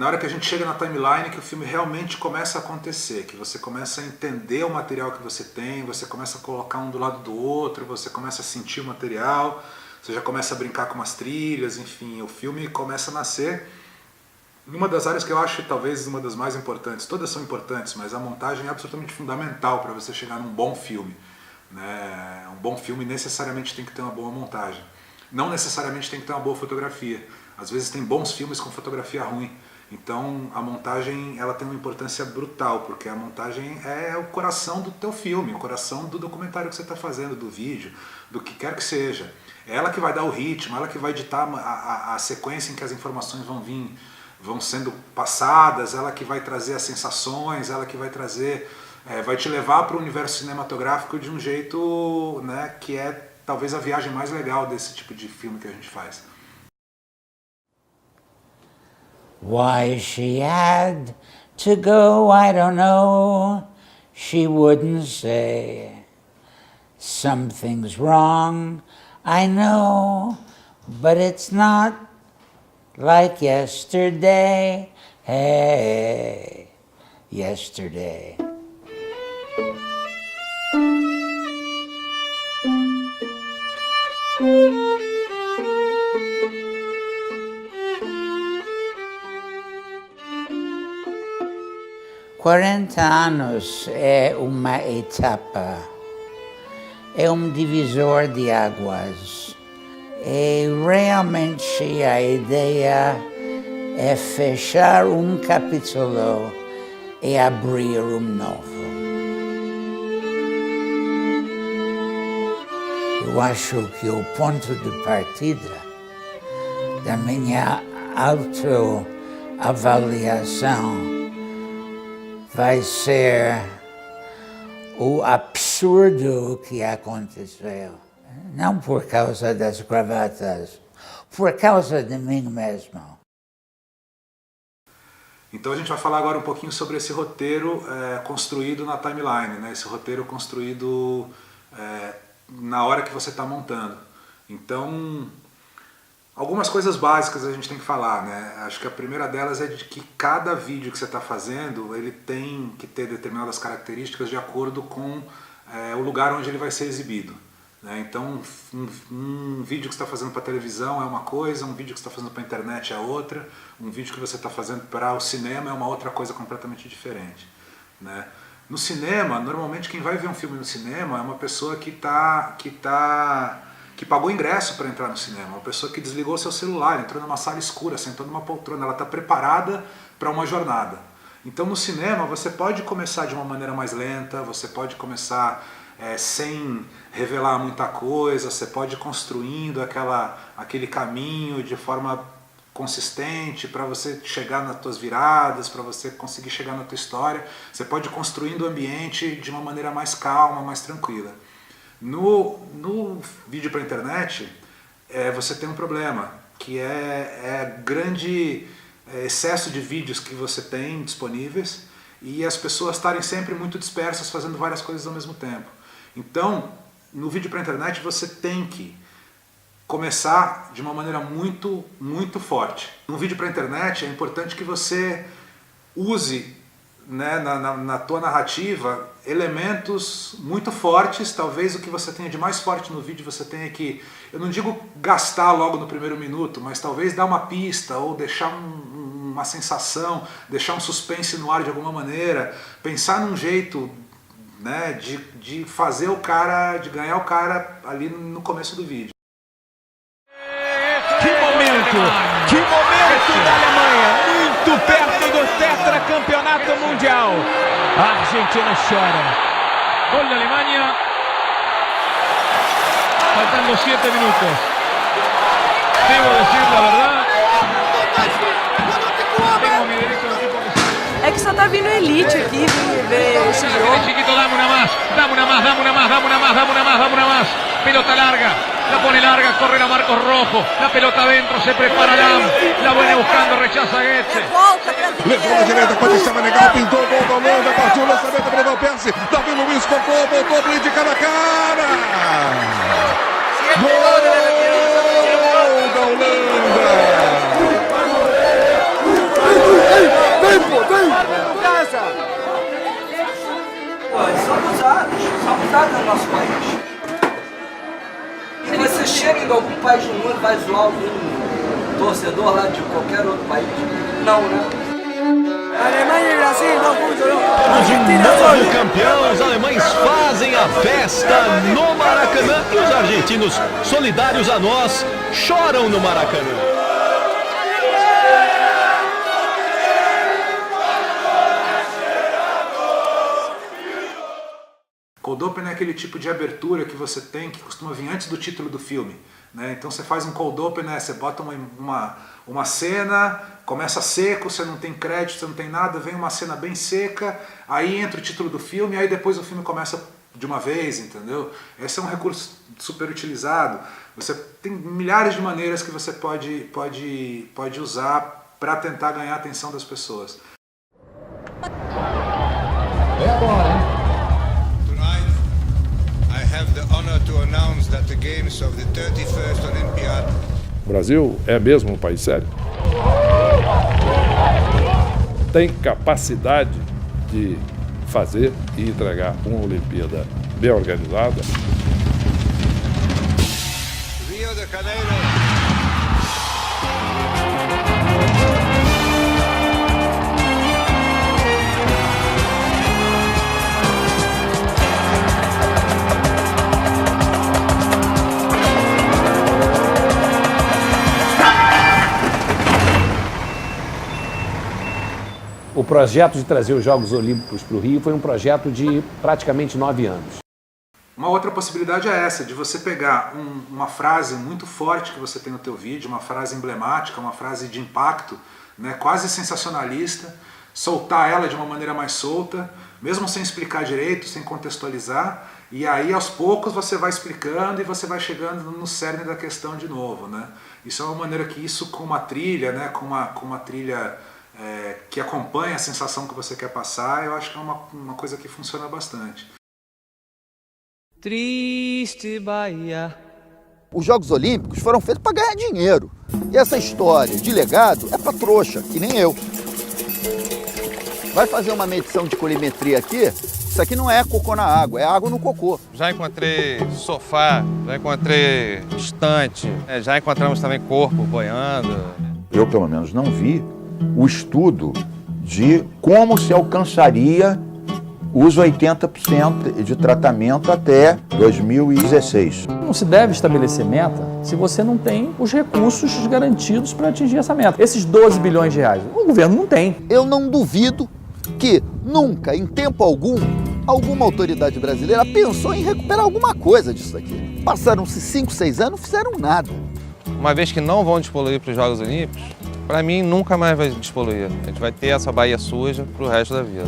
na hora que a gente chega na timeline que o filme realmente começa a acontecer, que você começa a entender o material que você tem, você começa a colocar um do lado do outro, você começa a sentir o material, você já começa a brincar com umas trilhas, enfim, o filme começa a nascer numa das áreas que eu acho talvez uma das mais importantes. Todas são importantes, mas a montagem é absolutamente fundamental para você chegar num bom filme, né? Um bom filme necessariamente tem que ter uma boa montagem, não necessariamente tem que ter uma boa fotografia. Às vezes tem bons filmes com fotografia ruim. Então a montagem ela tem uma importância brutal, porque a montagem é o coração do teu filme, o coração do documentário que você está fazendo, do vídeo, do que quer que seja. É ela que vai dar o ritmo, ela que vai ditar a sequência em que as informações vão sendo passadas, ela que vai trazer as sensações, ela que vai trazer, vai te levar para o universo cinematográfico de um jeito, né, que é talvez a viagem mais legal desse tipo de filme que a gente faz. Why she had to go, I don't know, she wouldn't say. Something's wrong, I know, but it's not like yesterday, hey, yesterday. Quarenta anos é uma etapa, é um divisor de águas. E realmente a ideia é fechar um capítulo e abrir um novo. Eu acho que o ponto de partida da minha autoavaliação vai ser o absurdo que aconteceu. Não por causa das gravatas, por causa de mim mesmo. Então a gente vai falar agora um pouquinho sobre esse roteiro construído na timeline, né? Esse roteiro construído na hora que você está montando. Então, algumas coisas básicas a gente tem que falar, né? Acho que a primeira delas é de que cada vídeo que você está fazendo, ele tem que ter determinadas características de acordo com o lugar onde ele vai ser exibido, né? Então, um vídeo que você está fazendo para televisão é uma coisa, um vídeo que você está fazendo para a internet é outra, um vídeo que você está fazendo para o cinema é uma outra coisa completamente diferente, né? No cinema, normalmente quem vai ver um filme no cinema é uma pessoa que pagou ingresso para entrar no cinema, uma pessoa que desligou seu celular, entrou numa sala escura, sentou numa poltrona, ela está preparada para uma jornada. Então no cinema você pode começar de uma maneira mais lenta, você pode começar sem revelar muita coisa, você pode ir construindo aquele caminho de forma consistente para você chegar nas tuas viradas, para você conseguir chegar na tua história. Você pode ir construindo o ambiente de uma maneira mais calma, mais tranquila. No vídeo para a internet, você tem um problema, que é grande excesso de vídeos que você tem disponíveis e as pessoas estarem sempre muito dispersas fazendo várias coisas ao mesmo tempo. Então, no vídeo para a internet você tem que começar de uma maneira muito, muito forte. No vídeo para a internet é importante que você use, né, na tua narrativa elementos muito fortes. Talvez o que você tenha de mais forte no vídeo você tenha que, eu não digo gastar logo no primeiro minuto, mas talvez dar uma pista ou deixar uma sensação, deixar um suspense no ar de alguma maneira, pensar num jeito, né, de fazer o cara, de ganhar o cara ali no começo do vídeo. Que momento da Alemanha, muito perto do tetracampeonato mundial. A Argentina chora. Gol de Alemania, faltando 7 minutos. Debo decir la verdad. Tengo mi derecho de tipo que... É que só tá vindo elite aqui ver esse jogo. Chiquito, dame una más, dame una más, dame una más, dame una más, dame una más, dame una más. Pelota larga, la pone larga, corre la Marcos Rojo, la pelota adentro, se prepara Lam, la viene buscando, rechaza Goetze. Levou na direita, pode chamar legal, pintou, gol da Holanda, partiu o lançamento para o Percy, Davi Luiz tocou, botou, de cara a cara. Gol da Holanda! você chega em algum país do mundo, vai zoar algum torcedor lá de qualquer outro país? Não, né? Alemanha e Brasil, não muito, não. Novo campeão, os alemães fazem a festa no Maracanã e os argentinos, solidários a nós, choram no Maracanã. Cold open é aquele tipo de abertura que você tem, que costuma vir antes do título do filme, né? Então você faz um cold open, né? Você bota uma cena, começa seco, você não tem crédito, você não tem nada, vem uma cena bem seca, aí entra o título do filme, aí depois o filme começa de uma vez, entendeu? Esse é um recurso super utilizado. Você tem milhares de maneiras que você pode usar para tentar ganhar a atenção das pessoas. É agora, hein? O Brasil é mesmo um país sério? Tem capacidade de fazer e entregar uma Olimpíada bem organizada? Rio de Janeiro. O projeto de trazer os Jogos Olímpicos para o Rio foi um projeto de praticamente 9 anos. Uma outra possibilidade é essa, de você pegar uma frase muito forte que você tem no teu vídeo, uma frase emblemática, uma frase de impacto, né, quase sensacionalista, soltar ela de uma maneira mais solta, mesmo sem explicar direito, sem contextualizar, e aí aos poucos você vai explicando e você vai chegando no cerne da questão de novo, né? Isso é uma maneira que isso com uma trilha, né, com uma trilha que acompanha a sensação que você quer passar, eu acho que é uma coisa que funciona bastante. Triste Bahia. Os Jogos Olímpicos foram feitos para ganhar dinheiro. E essa história de legado é para trouxa, que nem eu. Vai fazer uma medição de colimetria aqui, isso aqui não é cocô na água, é água no cocô. Já encontrei sofá, já encontrei estante, já encontramos também corpo boiando. Eu, pelo menos, não vi o estudo de como se alcançaria os 80% de tratamento até 2016. Não se deve estabelecer meta se você não tem os recursos garantidos para atingir essa meta. Esses 12 bilhões de reais, o governo não tem. Eu não duvido que nunca, em tempo algum, alguma autoridade brasileira pensou em recuperar alguma coisa disso aqui. Passaram-se 5, 6 anos, não fizeram nada. Uma vez que não vão despoluir para os Jogos Olímpicos, para mim nunca mais vai despoluir. A gente vai ter essa Bahia suja para o resto da vida.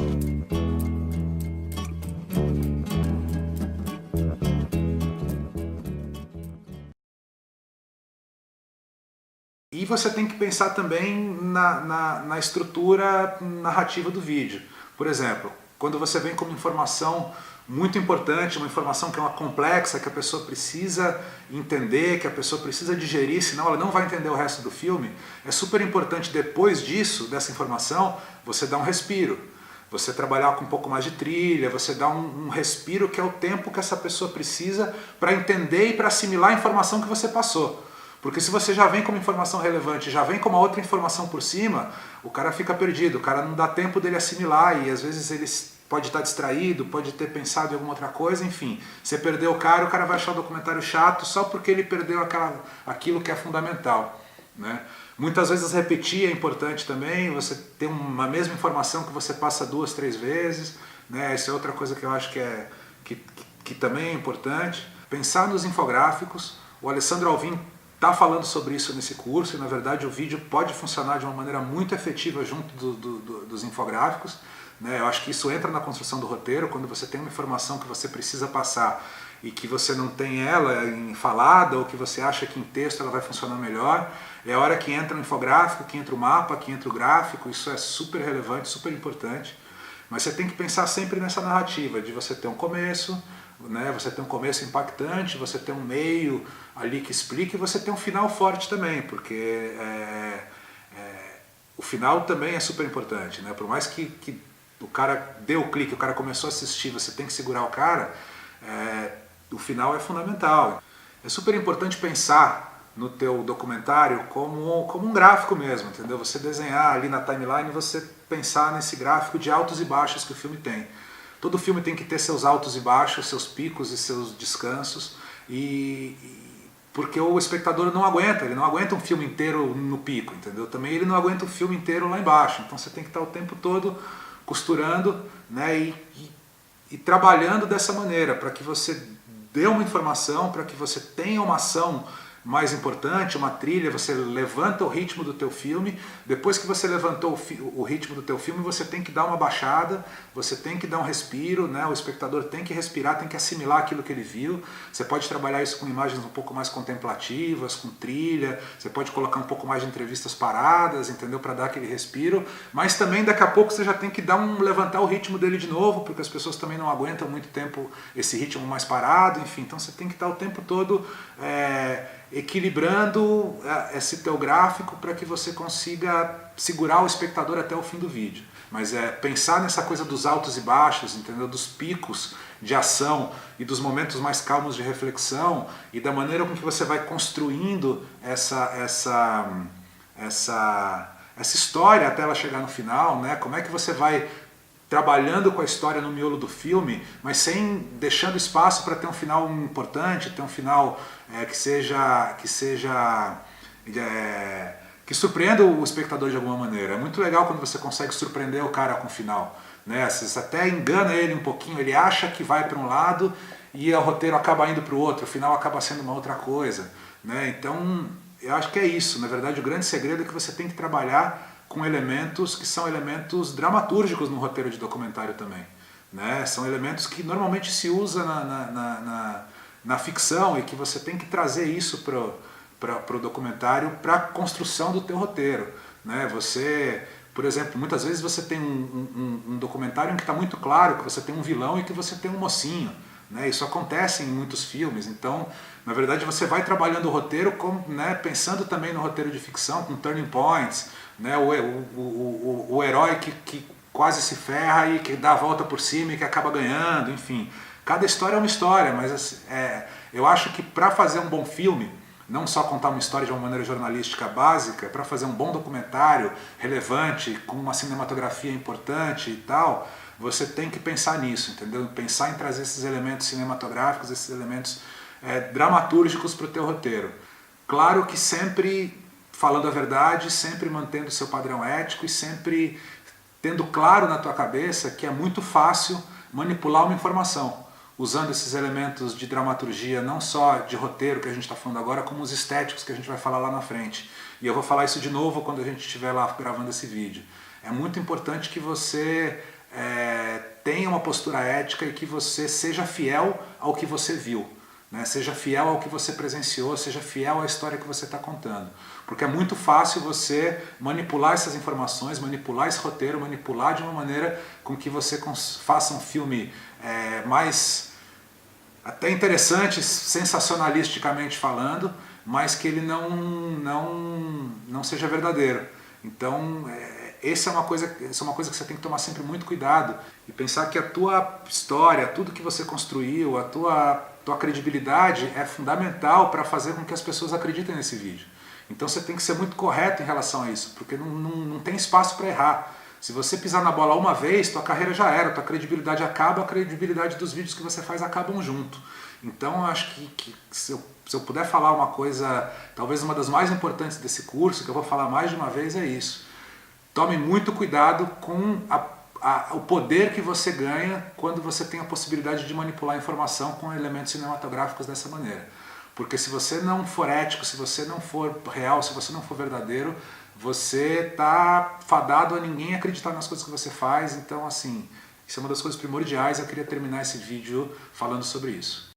E você tem que pensar também na estrutura narrativa do vídeo. Por exemplo, quando você vem com uma informação muito importante, uma informação que é uma complexa, que a pessoa precisa entender, que a pessoa precisa digerir, senão ela não vai entender o resto do filme, é super importante depois disso, dessa informação, você dar um respiro. Você trabalhar com um pouco mais de trilha, você dar um respiro que é o tempo que essa pessoa precisa para entender e para assimilar a informação que você passou. Porque se você já vem com uma informação relevante, já vem com uma outra informação por cima, o cara fica perdido, o cara não dá tempo dele assimilar e às vezes ele pode estar distraído, pode ter pensado em alguma outra coisa, enfim. Você perdeu o cara vai achar o documentário chato só porque ele perdeu aquilo que é fundamental, né? Muitas vezes repetir é importante também, você ter uma mesma informação que você passa 2, 3 vezes, né? Essa é outra coisa que eu acho que também é importante. Pensar nos infográficos, o Alessandro Alvim está falando sobre isso nesse curso e, na verdade, o vídeo pode funcionar de uma maneira muito efetiva junto dos infográficos, né? Eu acho que isso entra na construção do roteiro, quando você tem uma informação que você precisa passar e que você não tem ela em falada ou que você acha que em texto ela vai funcionar melhor, é a hora que entra o infográfico, que entra o mapa, que entra o gráfico, isso é super relevante, super importante. Mas você tem que pensar sempre nessa narrativa de você ter um começo, né? Você tem um começo impactante, você tem um meio ali que explica e você tem um final forte também, porque o final também é super importante, né? Por mais que o cara deu o clique, o cara começou a assistir, você tem que segurar o cara, o final é fundamental. É super importante pensar no teu documentário como um gráfico mesmo, entendeu? Você desenhar ali na timeline, você pensar nesse gráfico de altos e baixos que o filme tem. Todo filme tem que ter seus altos e baixos, seus picos e seus descansos, porque o espectador não aguenta, ele não aguenta um filme inteiro no pico, entendeu? Também ele não aguenta o filme inteiro lá embaixo, então você tem que estar o tempo todo costurando, né, e trabalhando dessa maneira, para que você dê uma informação, para que você tenha uma ação mais importante, uma trilha, você levanta o ritmo do teu filme. Depois que você levantou o ritmo do teu filme, você tem que dar uma baixada, você tem que dar um respiro, né? O espectador tem que respirar, tem que assimilar aquilo que ele viu. Você pode trabalhar isso com imagens um pouco mais contemplativas, com trilha, você pode colocar um pouco mais de entrevistas paradas, entendeu? Para dar aquele respiro, mas também daqui a pouco você já tem que levantar o ritmo dele de novo, porque as pessoas também não aguentam muito tempo esse ritmo mais parado, enfim, então você tem que estar o tempo todo equilibrando esse teu gráfico para que você consiga segurar o espectador até o fim do vídeo. Mas pensar nessa coisa dos altos e baixos, entendeu? Dos picos de ação e dos momentos mais calmos de reflexão e da maneira com que você vai construindo essa história até ela chegar no final, né? Como é que você vai trabalhando com a história no miolo do filme, mas sem deixando espaço para ter um final importante, ter um final que surpreenda o espectador de alguma maneira. É muito legal quando você consegue surpreender o cara com o final, né? Você até engana ele um pouquinho, ele acha que vai para um lado e o roteiro acaba indo para o outro, o final acaba sendo uma outra coisa, né? Então, eu acho que é isso. Na verdade, o grande segredo é que você tem que trabalhar com elementos que são elementos dramatúrgicos no roteiro de documentário também, né? São elementos que normalmente se usa na ficção e que você tem que trazer isso para o documentário, para a construção do teu roteiro, né? Você, por exemplo, muitas vezes você tem um documentário em que está muito claro que você tem um vilão e que você tem um mocinho, né? Isso acontece em muitos filmes, então, na verdade, você vai trabalhando o roteiro né, pensando também no roteiro de ficção, com turning points, né? O herói que quase se ferra e que dá a volta por cima e que acaba ganhando, enfim. Cada história é uma história, mas eu acho que para fazer um bom filme, não só contar uma história de uma maneira jornalística básica, para fazer um bom documentário relevante, com uma cinematografia importante e tal, você tem que pensar nisso, entendeu? Pensar em trazer esses elementos cinematográficos, esses elementos dramatúrgicos para o teu roteiro. Claro que sempre falando a verdade, sempre mantendo o seu padrão ético e sempre tendo claro na tua cabeça que é muito fácil manipular uma informação, usando esses elementos de dramaturgia, não só de roteiro que a gente está falando agora, como os estéticos que a gente vai falar lá na frente. E eu vou falar isso de novo quando a gente estiver lá gravando esse vídeo. É muito importante que você tenha uma postura ética e que você seja fiel ao que você viu, né? Seja fiel ao que você presenciou, seja fiel à história que você está contando. Porque é muito fácil você manipular essas informações, manipular esse roteiro, manipular de uma maneira com que você faça um filme mais até interessante, sensacionalisticamente falando, mas que ele não seja verdadeiro. Então, essa é uma coisa que você tem que tomar sempre muito cuidado e pensar que a tua história, tudo que você construiu, a tua credibilidade é fundamental para fazer com que as pessoas acreditem nesse vídeo. Então você tem que ser muito correto em relação a isso, porque não tem espaço para errar. Se você pisar na bola uma vez, tua carreira já era, tua credibilidade acaba, a credibilidade dos vídeos que você faz acabam junto. Então eu acho que se eu puder falar uma coisa, talvez uma das mais importantes desse curso, que eu vou falar mais de uma vez, é isso. Tome muito cuidado com o poder que você ganha quando você tem a possibilidade de manipular a informação com elementos cinematográficos dessa maneira. Porque se você não for ético, se você não for real, se você não for verdadeiro, você está fadado a ninguém acreditar nas coisas que você faz. Então, assim, isso é uma das coisas primordiais. Eu queria terminar esse vídeo falando sobre isso.